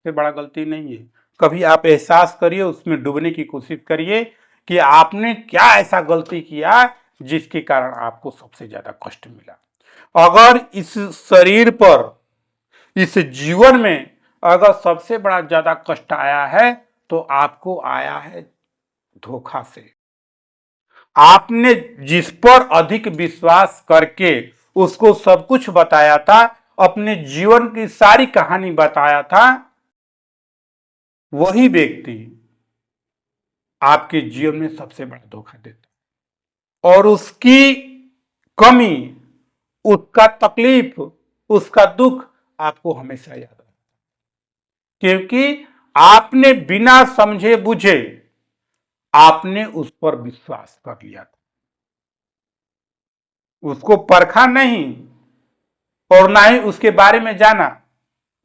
से बड़ा गलती नहीं है। कभी आप एहसास करिए, उसमें डूबने की कोशिश करिए कि आपने क्या ऐसा गलती किया जिसके कारण आपको सबसे ज्यादा कष्ट मिला। अगर इस शरीर पर, इस जीवन में अगर सबसे बड़ा ज्यादा कष्ट आया है तो आपको आया है धोखा से। आपने जिस पर अधिक विश्वास करके उसको सब कुछ बताया था, अपने जीवन की सारी कहानी बताया था, वही व्यक्ति आपके जीवन में सबसे बड़ा धोखा देता। और उसकी कमी, उसका तकलीफ, उसका दुख आपको हमेशा याद रहे, क्योंकि आपने बिना समझे बुझे आपने उस पर विश्वास कर लिया था, उसको परखा नहीं और ना ही उसके बारे में जाना।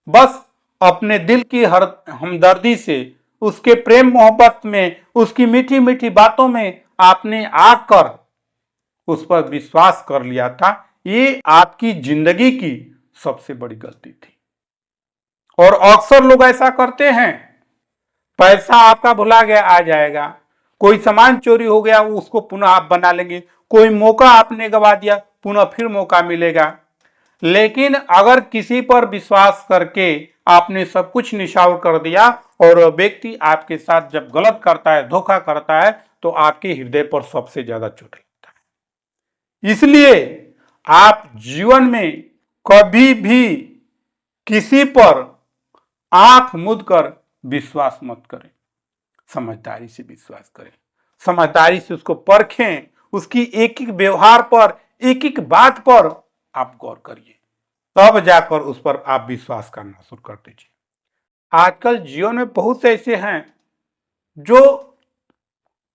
बस अपने दिल की हर हमदर्दी से, उसके प्रेम मोहब्बत में, उसकी मीठी मीठी बातों में आपने आकर उस पर विश्वास कर लिया था। ये आपकी जिंदगी की सबसे बड़ी गलती थी। और अक्सर लोग ऐसा करते हैं, पैसा आपका भुला गया आ जाएगा, कोई सामान चोरी हो गया उसको पुनः आप बना लेंगे, कोई मौका आपने गवा दिया पुनः फिर मौका मिलेगा। लेकिन अगर किसी पर विश्वास करके आपने सब कुछ निछावर कर दिया और व्यक्ति आपके साथ जब गलत करता है, धोखा करता है, तो आपके हृदय पर सबसे ज्यादा चोट लगता है। इसलिए आप जीवन में कभी भी किसी पर आंख मूंद कर विश्वास मत करें, समझदारी से विश्वास करें, समझदारी से उसको परखें, उसकी एक एक व्यवहार पर, एक एक बात पर आप गौर करिए, तब जाकर उस पर आप विश्वास करना शुरू कर दीजिए। आजकल जीवन में बहुत से ऐसे हैं जो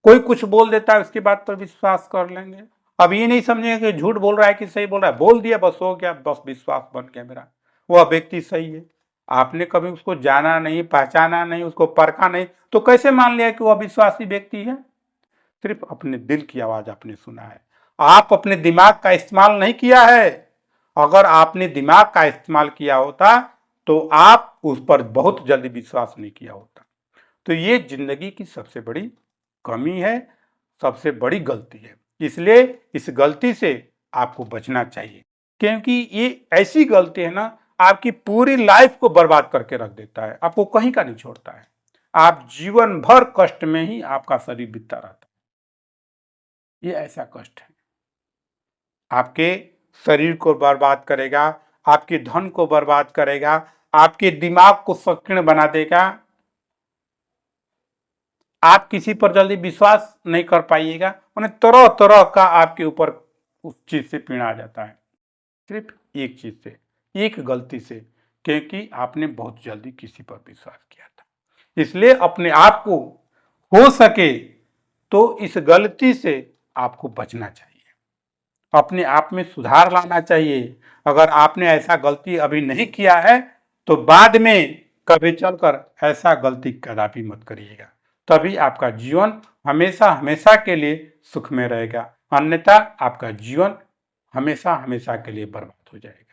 कोई कुछ बोल देता है उसकी बात पर विश्वास कर लेंगे। अब ये नहीं समझेंगे कि झूठ बोल रहा है कि सही बोल रहा है, बोल दिया बस हो गया, बस विश्वास बन गया मेरा, वह व्यक्ति सही है। आपने कभी उसको जाना नहीं, पहचाना नहीं, उसको परखा नहीं, तो कैसे मान लिया कि वह विश्वासी व्यक्ति है? सिर्फ अपने दिल की आवाज आपने सुना है, आप अपने दिमाग का इस्तेमाल नहीं किया है। अगर आपने दिमाग का इस्तेमाल किया होता तो आप उस पर बहुत जल्दी विश्वास नहीं किया होता। तो ये जिंदगी की सबसे बड़ी कमी है, सबसे बड़ी गलती है। इसलिए इस गलती से आपको बचना चाहिए, क्योंकि ये ऐसी गलती है ना, आपकी पूरी लाइफ को बर्बाद करके रख देता है, आपको कहीं का नहीं छोड़ता है। आप जीवन भर कष्ट में ही आपका शरीर बीतता रहता है। ये ऐसा कष्ट है, आपके शरीर को बर्बाद करेगा, आपके धन को बर्बाद करेगा, आपके दिमाग को संकीर्ण बना देगा। आप किसी पर जल्दी विश्वास नहीं कर पाइएगा, उन्हें तरह तरह का आपके ऊपर उस चीज से पीड़ा आ जाता है, सिर्फ एक चीज से, एक गलती से, क्योंकि आपने बहुत जल्दी किसी पर विश्वास किया था। इसलिए अपने आप को हो सके तो इस गलती से आपको बचना चाहिए, अपने आप में सुधार लाना चाहिए। अगर आपने ऐसा गलती अभी नहीं किया है तो बाद में कभी चलकर ऐसा गलती कदापि मत करिएगा, तभी आपका जीवन हमेशा हमेशा के लिए सुख में रहेगा, अन्यथा आपका जीवन हमेशा हमेशा के लिए बर्बाद हो जाएगा।